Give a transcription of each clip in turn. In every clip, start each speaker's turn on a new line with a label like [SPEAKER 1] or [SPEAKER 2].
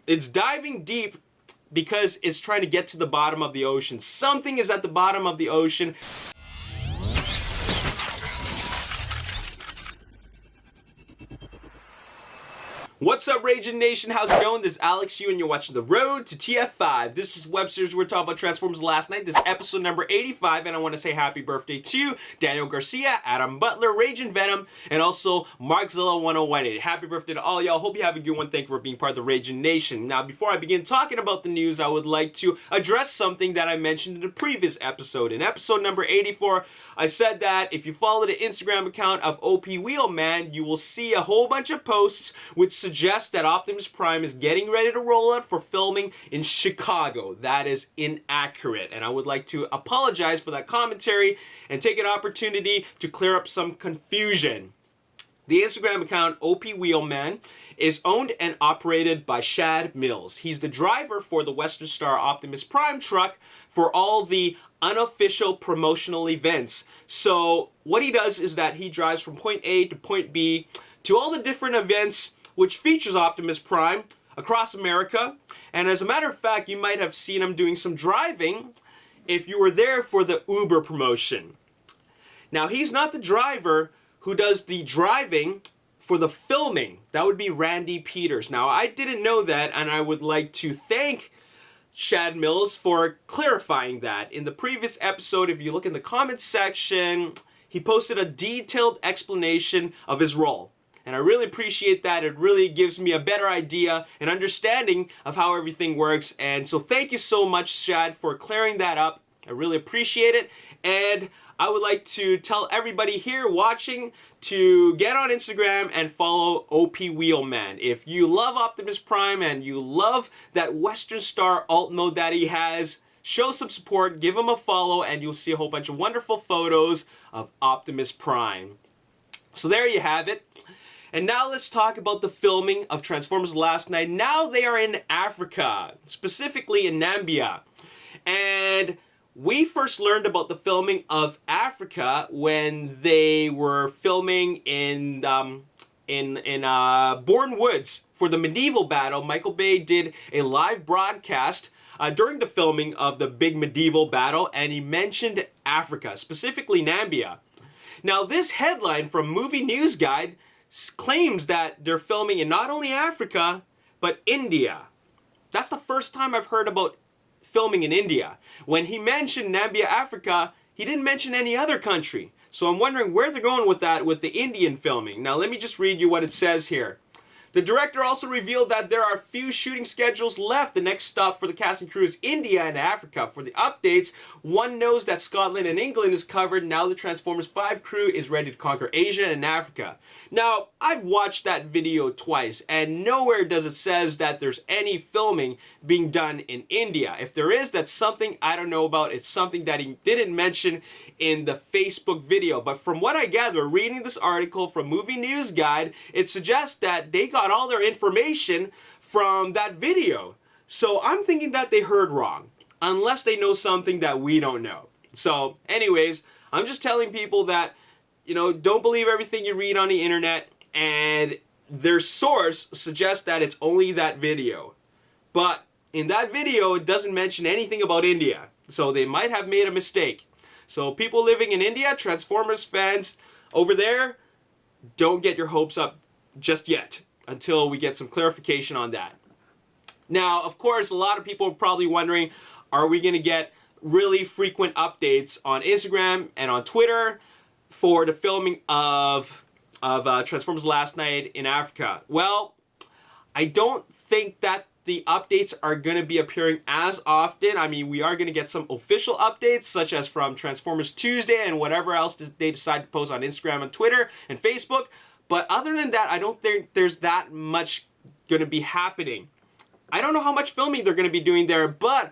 [SPEAKER 1] It's diving deep because it's trying to get to the bottom of the ocean. Something is at the bottom of the ocean. What's up, Ragin Nation? How's it going? This is Alex Yu, and you're watching The Road to TF5. This is web series we're talking about Transformers last night. This is episode number 85, and I want to say happy birthday to Daniel Garcia, Adam Butler, Ragin Venom, and also Markzilla1018. Happy birthday to all y'all. Hope you have a good one. Thank you for being part of the Ragin Nation. Now, before I begin talking about the news, I would like to address something that I mentioned in the previous episode. In episode number 84, I said that if you follow the Instagram account of OP Wheelman, you will see a whole bunch of posts which suggest that Optimus Prime is getting ready to roll out for filming in Chicago. That is inaccurate, and I would like to apologize for that commentary and take an opportunity to clear up some confusion. The Instagram account OP Wheelman is owned and operated by Shad Mills. He's the driver for the Western Star Optimus Prime truck for all the unofficial promotional events. So what he does is that he drives from point A to point B to all the different events which features Optimus Prime across America. And as a matter of fact, you might have seen him doing some driving if you were there for the Uber promotion. Now, he's not the driver who does the driving for the filming. That would be Randy Peters. Now, I didn't know that, and I would like to thank Shad Mills for clarifying that. In the previous episode, if you look in the comments section, he posted a detailed explanation of his role. And I really appreciate that. It really gives me a better idea and understanding of how everything works. And so thank you so much, Shad, for clearing that up. I really appreciate it. And I would like to tell everybody here watching to get on Instagram and follow OP Wheelman. If you love Optimus Prime and you love that Western Star alt mode that he has, show some support, give him a follow, and you'll see a whole bunch of wonderful photos of Optimus Prime. So there you have it. And now let's talk about the filming of Transformers last night. Now they are in Africa, specifically in Namibia. And we first learned about the filming of Africa when they were filming in Bourne Woods for the medieval battle. Michael Bay did a live broadcast during the filming of the big medieval battle, and he mentioned Africa, specifically Namibia. Now, this headline from Movie News Guide claims that they're filming in not only Africa, but India. That's the first time I've heard about filming in India. When he mentioned Namibia, Africa, he didn't mention any other country. So I'm wondering where they're going with that, with the Indian filming. Now let me just read you what it says here. The director also revealed that there are few shooting schedules left. The next stop for the cast and crew is India and Africa. For the updates, one knows that Scotland and England is covered. Now the Transformers 5 crew is ready to conquer Asia and Africa. Now, I've watched that video twice, and nowhere does it says that there's any filming being done in India. If there is, that's something I don't know about. It's something that he didn't mention in the Facebook video. But from what I gather, reading this article from Movie News Guide, it suggests that they got all their information from that video. So I'm thinking that they heard wrong, unless they know something that we don't know. So anyways, I'm just telling people that, you know, don't believe everything you read on the internet, and their source suggests that it's only that video. But in that video, it doesn't mention anything about India. So they might have made a mistake. So people living in India, Transformers fans over there, don't get your hopes up just yet until we get some clarification on that. Now, of course, a lot of people are probably wondering, are we going to get really frequent updates on Instagram and on Twitter for the filming of Transformers last night in Africa? Well, I don't think that the updates are going to be appearing as often. I mean, we are going to get some official updates, such as from Transformers Tuesday and whatever else they decide to post on Instagram and Twitter and Facebook. But other than that, I don't think there's that much going to be happening. I don't know how much filming they're going to be doing there, but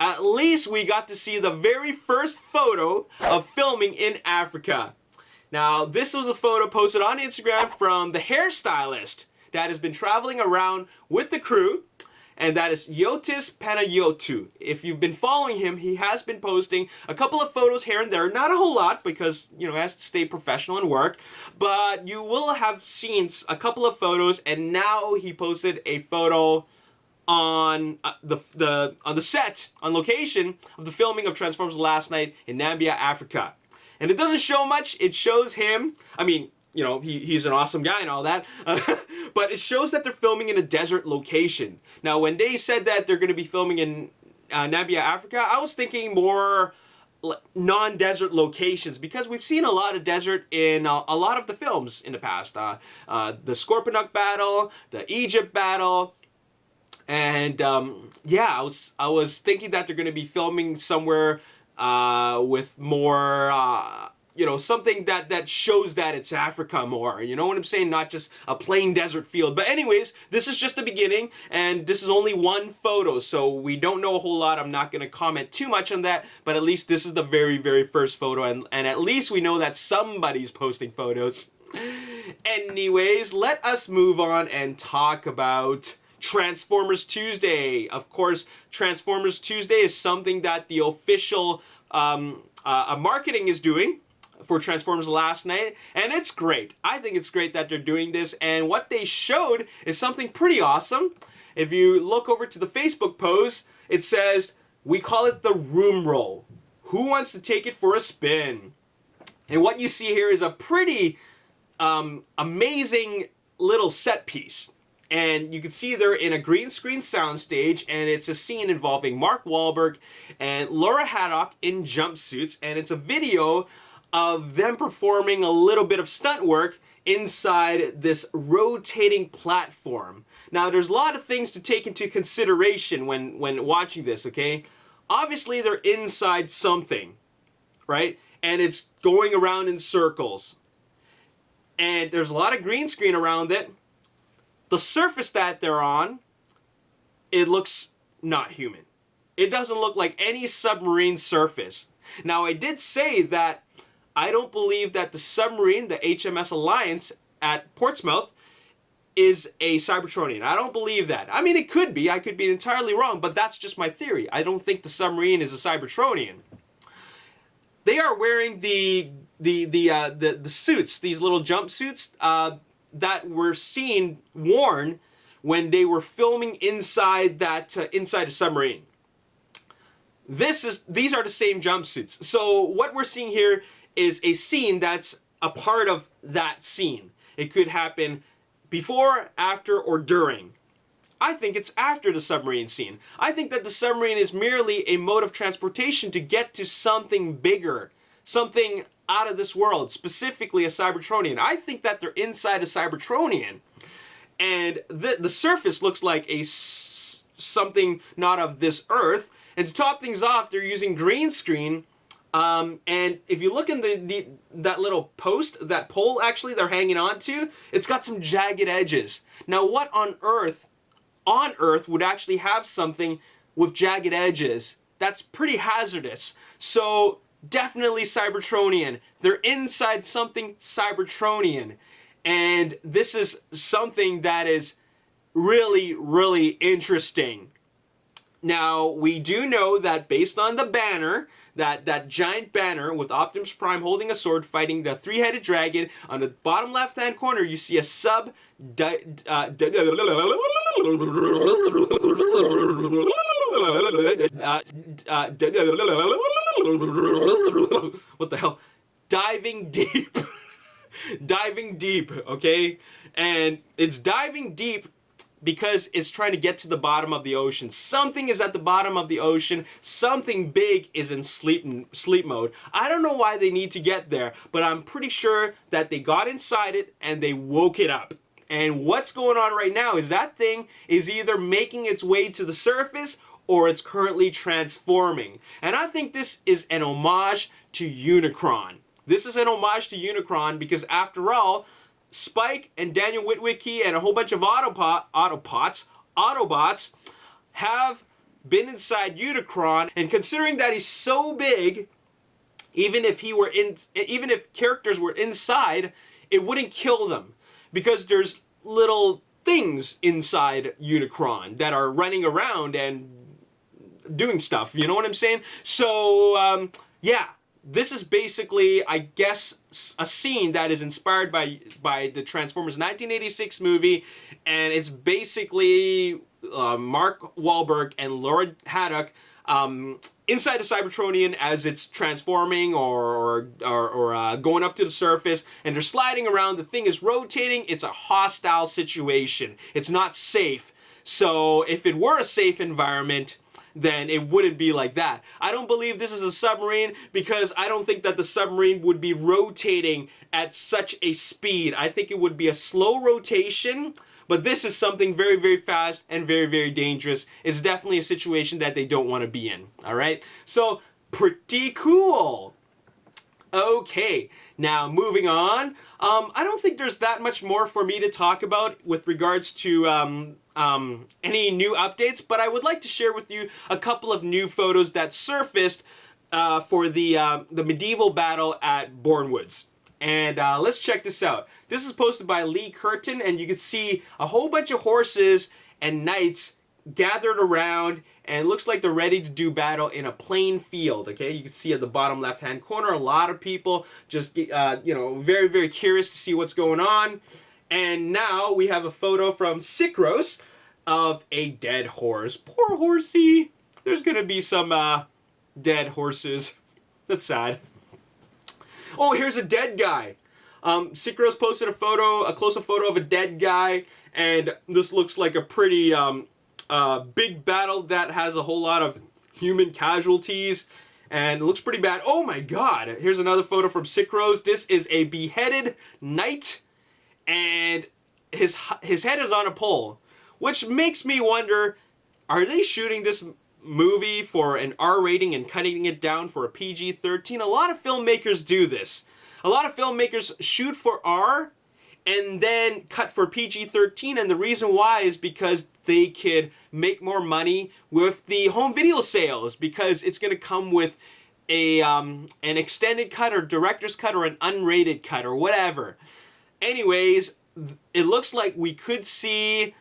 [SPEAKER 1] at least we got to see the very first photo of filming in Africa. Now, this was a photo posted on Instagram from the hairstylist that has been traveling around with the crew, and that is Yotis Panayotou. If you've been following him, he has been posting a couple of photos here and there. Not a whole lot because, you know, he has to stay professional and work. But you will have seen a couple of photos, and now he posted a photo on the set, on location of the filming of Transformers Last Night in Nambia, Africa. And it doesn't show much. It shows him, I mean, you know, he's an awesome guy and all that, but it shows that they're filming in a desert location. Now, when they said that they're going to be filming in Nambia, Africa, I was thinking more non-desert locations, because we've seen a lot of desert in a lot of the films in the past. The Scorponok battle, the Egypt battle, and yeah, I was thinking that they're going to be filming somewhere with more, you know, something that shows that it's Africa more. You know what I'm saying? Not just a plain desert field. But anyways, this is just the beginning, and this is only one photo, so we don't know a whole lot. I'm not going to comment too much on that, but at least this is the very, very first photo, and at least we know that somebody's posting photos. Anyways, let us move on and talk about Transformers Tuesday. Of course, Transformers Tuesday is something that the official marketing is doing for Transformers Last Night, and it's great. I think it's great that they're doing this, and what they showed is something pretty awesome. If you look over to the Facebook post, it says, we call it the room roll. Who wants to take it for a spin? And what you see here is a pretty amazing little set piece. And you can see they're in a green screen soundstage, and it's a scene involving Mark Wahlberg and Laura Haddock in jumpsuits, and it's a video of them performing a little bit of stunt work inside this rotating platform. Now, there's a lot of things to take into consideration when watching this, okay? Obviously, they're inside something, right? And it's going around in circles. And there's a lot of green screen around it. The surface that they're on, it looks not human. It doesn't look like any submarine surface. Now, I did say that I don't believe that the submarine, the HMS Alliance at Portsmouth, is a Cybertronian. I don't believe that. I mean, it could be. I could be entirely wrong, but that's just my theory. I don't think the submarine is a Cybertronian. They are wearing the suits, these little jumpsuits that were seen worn when they were filming inside that inside a submarine. These are the same jumpsuits. So what we're seeing here is a scene that's a part of that scene. It could happen before, after, or during. I think it's after the submarine scene. I think that the submarine is merely a mode of transportation to get to something bigger, something out of this world, specifically a Cybertronian. I think that they're inside a Cybertronian, and the surface looks like something not of this Earth. And to top things off, they're using green screen. And if you look in that little post, that pole actually they're hanging on to, it's got some jagged edges. Now, what on Earth would actually have something with jagged edges? That's pretty hazardous. So definitely Cybertronian. They're inside something Cybertronian. And this is something that is really, really interesting. Now, we do know that based on the banner, that giant banner with Optimus Prime holding a sword fighting the three-headed dragon, on the bottom left-hand corner you see a what the hell? Diving deep. Diving deep, okay? And it's diving deep because it's trying to get to the bottom of the ocean. Something is at the bottom of the ocean. Something big is in sleep mode. I don't know why they need to get there, but I'm pretty sure that they got inside it and they woke it up. And what's going on right now is that thing is either making its way to the surface or it's currently transforming. And I think this is an homage to Unicron. This is an homage to Unicron because, after all, Spike and Daniel Witwicky and a whole bunch of Autobots have been inside Unicron, and considering that he's so big, even if characters were inside, it wouldn't kill them because there's little things inside Unicron that are running around and doing stuff. You know what I'm saying? So yeah. This is basically, I guess, a scene that is inspired by the Transformers 1986 movie, and it's basically Mark Wahlberg and Laura Haddock inside the Cybertronian as it's transforming or going up to the surface, and they're sliding around. The thing is rotating. It's a hostile situation. It's not safe. So if it were a safe environment, then it wouldn't be like that. I don't believe this is a submarine because I don't think that the submarine would be rotating at such a speed. I think it would be a slow rotation, but this is something very, very fast and very, very dangerous. It's definitely a situation that they don't want to be in, all right? So, pretty cool. Okay, now moving on. I don't think there's that much more for me to talk about with regards to any new updates, but I would like to share with you a couple of new photos that surfaced for the medieval battle at Bournewoods. And let's check this out. This is posted by Lee Curtin, and you can see a whole bunch of horses and knights gathered around, and it looks like they're ready to do battle in a plain field. Okay, you can see at the bottom left-hand corner a lot of people just very, very curious to see what's going on. And now we have a photo from Sicros of a dead horse. Poor horsey. There's gonna be some dead horses. That's sad. Oh, here's a dead guy. Sicros posted a close-up photo of a dead guy, and this looks like a pretty big battle that has a whole lot of human casualties, and it looks pretty bad. Oh my god, here's another photo from Sicros. This is a beheaded knight, and his head is on a pole, which makes me wonder, are they shooting this movie for an R rating and cutting it down for a PG-13? A lot of filmmakers do this. A lot of filmmakers shoot for R and then cut for PG-13, and the reason why is because they could make more money with the home video sales, because it's going to come with an extended cut or director's cut or an unrated cut or whatever. Anyways, it looks like we could see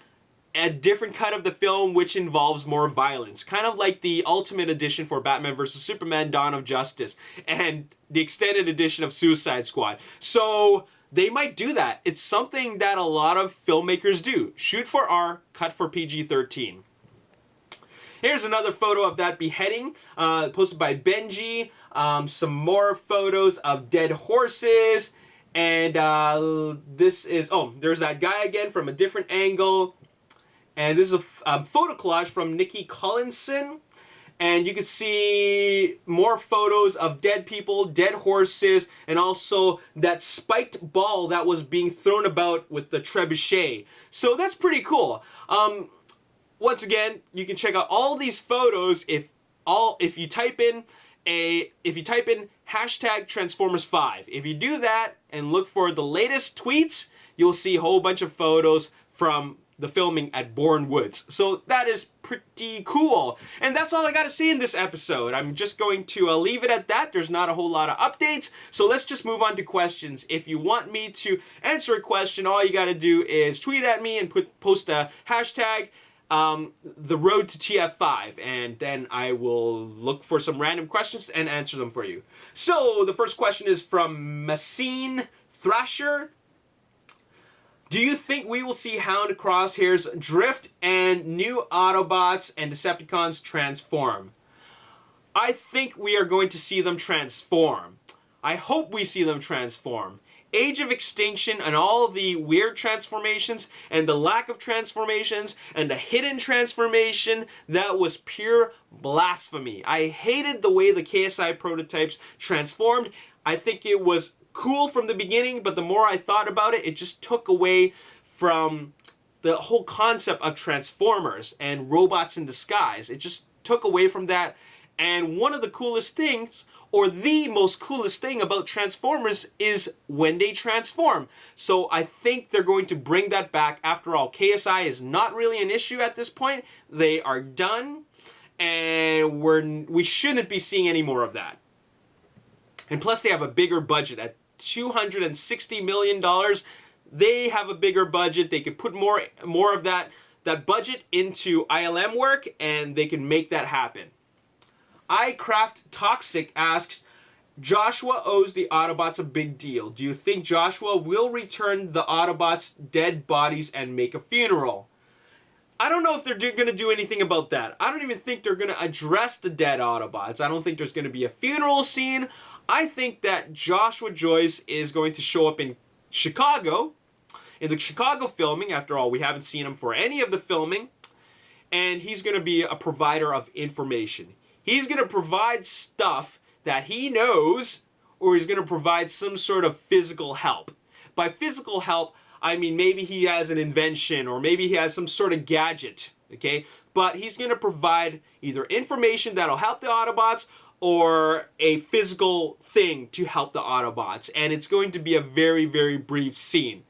[SPEAKER 1] a different cut of the film which involves more violence, kind of like the Ultimate Edition for Batman vs. Superman Dawn of Justice and the extended edition of Suicide Squad. So they might do that. It's something that a lot of filmmakers do. Shoot for R, cut for PG-13. Here's another photo of that beheading, posted by Benji. Some more photos of dead horses. And this is, there's that guy again from a different angle. And this is a photo collage from Nikki Collinson. And you can see more photos of dead people, dead horses, and also that spiked ball that was being thrown about with the trebuchet. So that's pretty cool. Once again, you can check out all these photos if you type in hashtag Transformers5. If you do that and look for the latest tweets, you'll see a whole bunch of photos from the filming at Bournewoods. So that is pretty cool. And that's all I gotta say in this episode. I'm just going to leave it at that. There's not a whole lot of updates. So let's just move on to questions. If you want me to answer a question, all you gotta do is tweet at me and post a hashtag the road to TF5, and then I will look for some random questions and answer them for you. So the first question is from Massine Thrasher. Do you think we will see Hound Crosshairs drift and new Autobots and Decepticons transform? I think we are going to see them transform. I hope we see them transform. Age of Extinction and all the weird transformations and the lack of transformations and the hidden transformation, that was pure blasphemy. I hated the way the KSI prototypes transformed. I think it was cool from the beginning, but the more I thought about it, it just took away from the whole concept of Transformers and robots in disguise. It just took away from that. And one of the coolest things, or the most coolest thing about Transformers, is when they transform. So I think they're going to bring that back. After all, KSI is not really an issue at this point. They are done, and we shouldn't be seeing any more of that. And plus, they have a bigger budget at $260 million. They have a bigger budget. They could put more of that budget into ILM work, and they can make that happen. iCraft Toxic asks, Joshua owes the Autobots a big deal. Do you think Joshua will return the Autobots' dead bodies and make a funeral? I don't know if they're going to do anything about that. I don't even think they're going to address the dead Autobots. I don't think there's going to be a funeral scene. I think that Joshua Joyce is going to show up in Chicago, in the Chicago filming. After all, we haven't seen him for any of the filming. And he's going to be a provider of information. He's going to provide stuff that he knows, or he's going to provide some sort of physical help. By physical help, I mean maybe he has an invention, or maybe he has some sort of gadget, okay? But he's going to provide either information that'll help the Autobots, or a physical thing to help the Autobots. And it's going to be a very, very brief scene.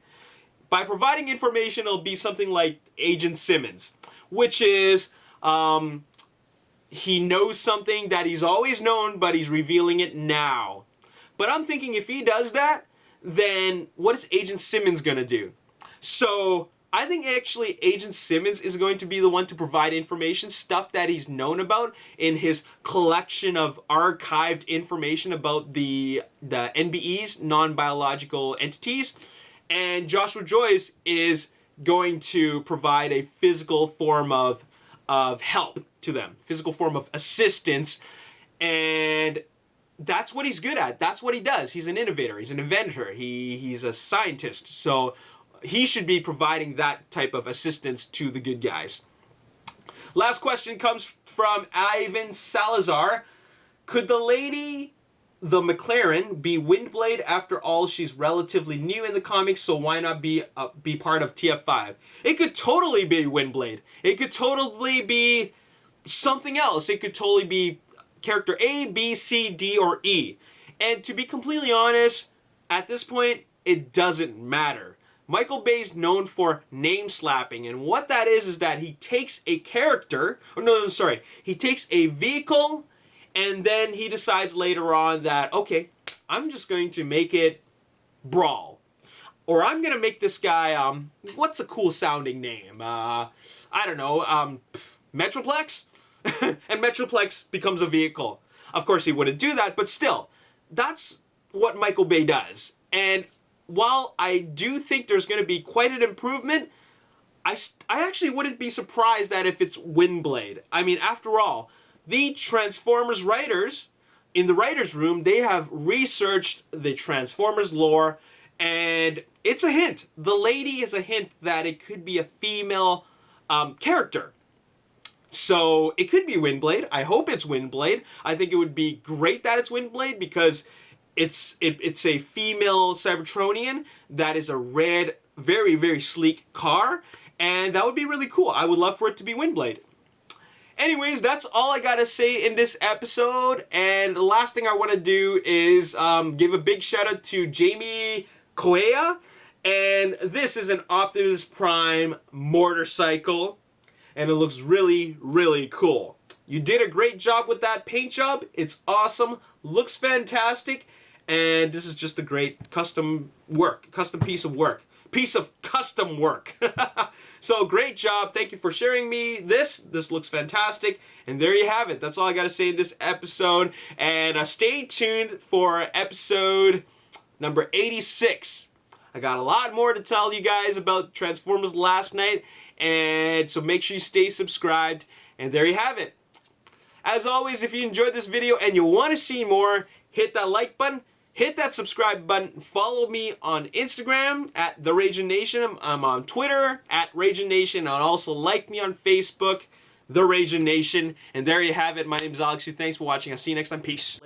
[SPEAKER 1] By providing information, it'll be something like Agent Simmons, which is he knows something that he's always known, but he's revealing it now. But I'm thinking if he does that, then what is Agent Simmons going to do? So I think actually Agent Simmons is going to be the one to provide information, stuff that he's known about in his collection of archived information about the NBEs, non-biological entities. And Joshua Joyce is going to provide a physical form of help to them, physical form of assistance, and that's what he's good at. That's what he does. He's an innovator. He's an inventor. He's a scientist. So he should be providing that type of assistance to the good guys. Last question comes from Ivan Salazar. Could the lady, the McLaren, be Windblade? After all, she's relatively new in the comics, so why not be part of TF5? It could totally be Windblade. It could totally be something else. It could totally be character A, B, C, D, or E. And to be completely honest, at this point, it doesn't matter. Michael Bay's known for name slapping, and what that is that he takes a character, he takes a vehicle, and then he decides later on that, okay, I'm just going to make it Brawl. Or I'm going to make this guy, what's a cool sounding name? I don't know, Metroplex? And Metroplex becomes a vehicle. Of course, he wouldn't do that, but still, that's what Michael Bay does. And while I do think there's going to be quite an improvement, I actually wouldn't be surprised that if it's Windblade. I mean, after all, the Transformers writers, in the writer's room, they have researched the Transformers lore, and it's a hint. The lady is a hint that it could be a female character. So it could be Windblade. I hope it's Windblade. I think it would be great that it's Windblade because it's a female Cybertronian that is a red, very, very sleek car, and that would be really cool. I would love for it to be Windblade. Anyways, that's all I gotta say in this episode, and the last thing I want to do is give a big shout out to Jamie Koea, and this is an Optimus Prime motorcycle. And it looks really, really cool. You did a great job with that paint job. It's awesome. Looks fantastic. And this is just a great custom piece of work. Piece of custom work. So great job. Thank you for sharing me this. This looks fantastic. And there you have it. That's all I got to say in this episode. And stay tuned for episode number 86. I got a lot more to tell you guys about Transformers Last Night. And so make sure you stay subscribed, and there you have it. As always, if you enjoyed this video and you want to see more, hit that like button, hit that subscribe button, follow me on Instagram at The Ragin Nation. I'm on Twitter at Ragin Nation, and also like me on Facebook, The Ragin Nation. And there you have it. My name is Alex. Thanks for watching. I'll see you next time. Peace.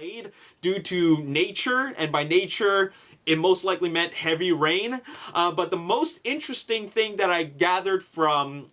[SPEAKER 1] Due to nature, and by nature, it most likely meant heavy rain. But the most interesting thing that I gathered from